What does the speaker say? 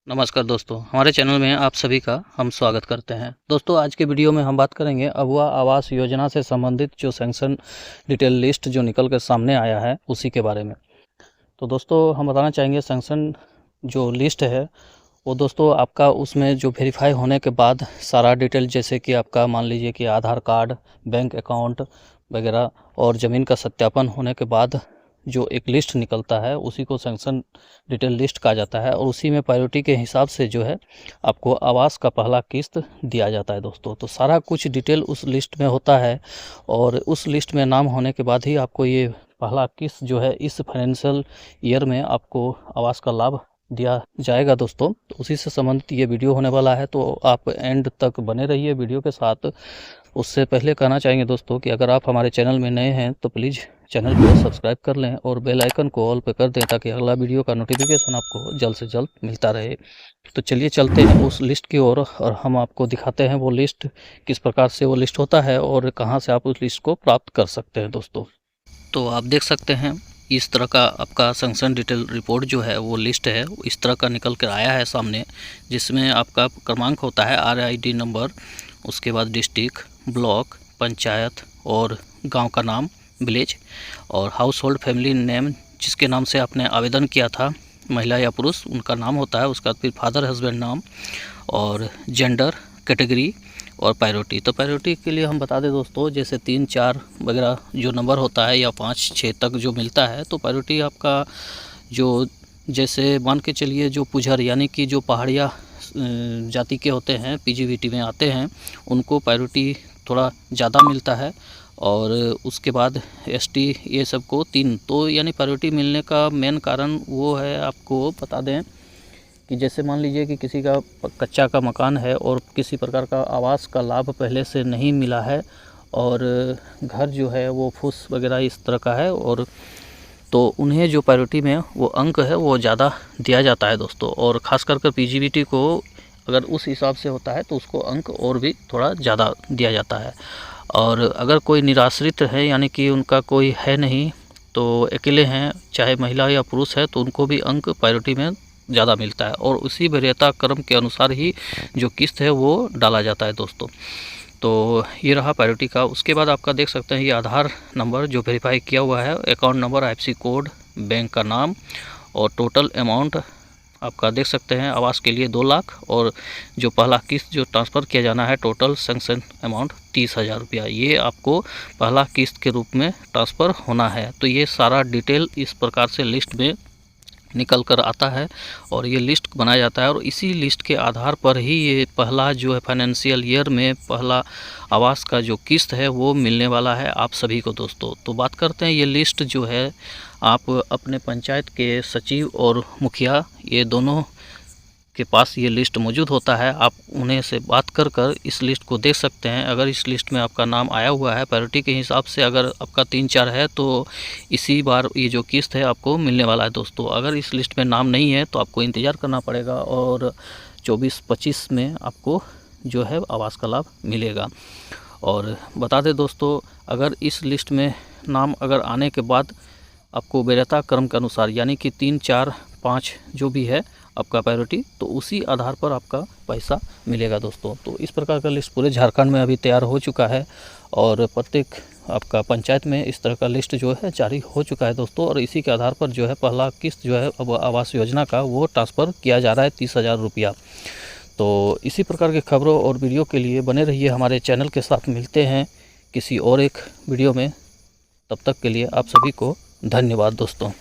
नमस्कार दोस्तों, हमारे चैनल में आप सभी का हम स्वागत करते हैं। दोस्तों, आज के वीडियो में हम बात करेंगे अगवा आवास योजना से संबंधित जो सैंक्शन डिटेल लिस्ट जो निकल कर सामने आया है उसी के बारे में। तो दोस्तों, हम बताना चाहेंगे सैंक्शन जो लिस्ट है वो दोस्तों आपका उसमें जो वेरीफाई होने के बाद सारा डिटेल, जैसे कि आपका मान लीजिए कि आधार कार्ड, बैंक अकाउंट वगैरह और ज़मीन का सत्यापन होने के बाद जो एक लिस्ट निकलता है उसी को सैंक्शन डिटेल लिस्ट कहा जाता है। और उसी में प्रायोरिटी के हिसाब से जो है आपको आवास का पहला किस्त दिया जाता है दोस्तों। तो सारा कुछ डिटेल उस लिस्ट में होता है और उस लिस्ट में नाम होने के बाद ही आपको ये पहला किस्त जो है इस फाइनेंशियल ईयर में आपको आवास का लाभ दिया जाएगा दोस्तों। तो उसी से संबंधित ये वीडियो होने वाला है, तो आप एंड तक बने रहिए वीडियो के साथ। उससे पहले कहना चाहेंगे दोस्तों कि अगर आप हमारे चैनल में नए हैं तो प्लीज़ चैनल को सब्सक्राइब कर लें और बेल आइकन को ऑल पे कर दें ताकि अगला वीडियो का नोटिफिकेशन आपको जल्द से जल्द मिलता रहे। तो चलिए चलते हैं उस लिस्ट की ओर और हम आपको दिखाते हैं वो लिस्ट किस प्रकार से वो लिस्ट होता है और कहाँ से आप उस लिस्ट को प्राप्त कर सकते हैं दोस्तों। तो आप देख सकते हैं इस तरह का आपका सैंक्शन डिटेल रिपोर्ट जो है वो लिस्ट है, इस तरह का निकल कर आया है सामने, जिसमें आपका क्रमांक होता है RID नंबर, उसके बाद डिस्ट्रिक्ट, ब्लॉक, पंचायत और गांव का नाम, विलेज, और हाउस होल्ड फैमिली नेम, जिसके नाम से आपने आवेदन किया था, महिला या पुरुष उनका नाम होता है। उसका फिर फादर हस्बैंड नाम और जेंडर, कैटेगरी और प्रायोरिटी। तो प्रायोरिटी के लिए हम बता दें दोस्तों, जैसे 3, 4 वगैरह जो नंबर होता है या 5, 6 तक जो मिलता है, तो प्रायोरिटी आपका जो जैसे मान के चलिए जो पुजर यानी कि जो पहाड़िया जाति के होते हैं, PGBT में आते हैं, उनको प्रायोरिटी थोड़ा ज़्यादा मिलता है। और उसके बाद ST ये सब को 3। तो यानी प्रायोरिटी मिलने का मेन कारण वो है, आपको बता दें कि जैसे मान लीजिए कि किसी का कच्चा का मकान है और किसी प्रकार का आवास का लाभ पहले से नहीं मिला है और घर जो है वो फूस वगैरह इस तरह का है, और तो उन्हें जो प्रायोरिटी में वो अंक है वो ज़्यादा दिया जाता है दोस्तों। और ख़ास कर PGBT को अगर उस हिसाब से होता है तो उसको अंक और भी थोड़ा ज़्यादा दिया जाता है। और अगर कोई निराश्रित है यानी कि उनका कोई है नहीं, तो अकेले हैं, चाहे महिला या पुरुष है, तो उनको भी अंक प्रायोरिटी में ज़्यादा मिलता है और उसी वरीयता क्रम के अनुसार ही जो किस्त है वो डाला जाता है दोस्तों। तो ये रहा प्रायोरिटी का। उसके बाद आपका देख सकते हैं ये आधार नंबर जो वेरीफाई किया हुआ है, account number, IFSC code, bank का नाम और टोटल अमाउंट आपका देख सकते हैं आवास के लिए 2 लाख, और जो पहला किस्त जो ट्रांसफ़र किया जाना है टोटल सैंक्शन अमाउंट 30,000 रुपया, ये आपको पहला किस्त के रूप में ट्रांसफ़र होना है। तो ये सारा डिटेल इस प्रकार से लिस्ट में निकल कर आता है और ये लिस्ट बनाया जाता है और इसी लिस्ट के आधार पर ही ये पहला जो है फाइनेंशियल ईयर में पहला आवास का जो किस्त है वो मिलने वाला है आप सभी को दोस्तों। तो बात करते हैं ये लिस्ट जो है, आप अपने पंचायत के सचिव और मुखिया ये दोनों के पास ये लिस्ट मौजूद होता है। आप उन्हें से बात कर कर इस लिस्ट को देख सकते हैं। अगर इस लिस्ट में आपका नाम आया हुआ है प्रायोरिटी के हिसाब से, अगर आपका 3, 4 है तो इसी बार ये जो किस्त है आपको मिलने वाला है दोस्तों। अगर इस लिस्ट में नाम नहीं है तो आपको इंतज़ार करना पड़ेगा और 24-25 में आपको जो है आवास का लाभ मिलेगा। और बता दें दोस्तों, अगर इस लिस्ट में नाम अगर आने के बाद आपको वरीयता क्रम के अनुसार यानी कि 3, 4, 5 जो भी है आपका प्रायोरिटी, तो उसी आधार पर आपका पैसा मिलेगा दोस्तों। तो इस प्रकार का लिस्ट पूरे झारखंड में अभी तैयार हो चुका है और प्रत्येक आपका पंचायत में इस तरह का लिस्ट जो है जारी हो चुका है दोस्तों। और इसी के आधार पर जो है पहला किस्त जो है अब आवास योजना का वो ट्रांसफ़र किया जा रहा है 30,000 रुपया। तो इसी प्रकार के खबरों और वीडियो के लिए बने रहिए हमारे चैनल के साथ। मिलते हैं किसी और एक वीडियो में, तब तक के लिए आप सभी को धन्यवाद दोस्तों।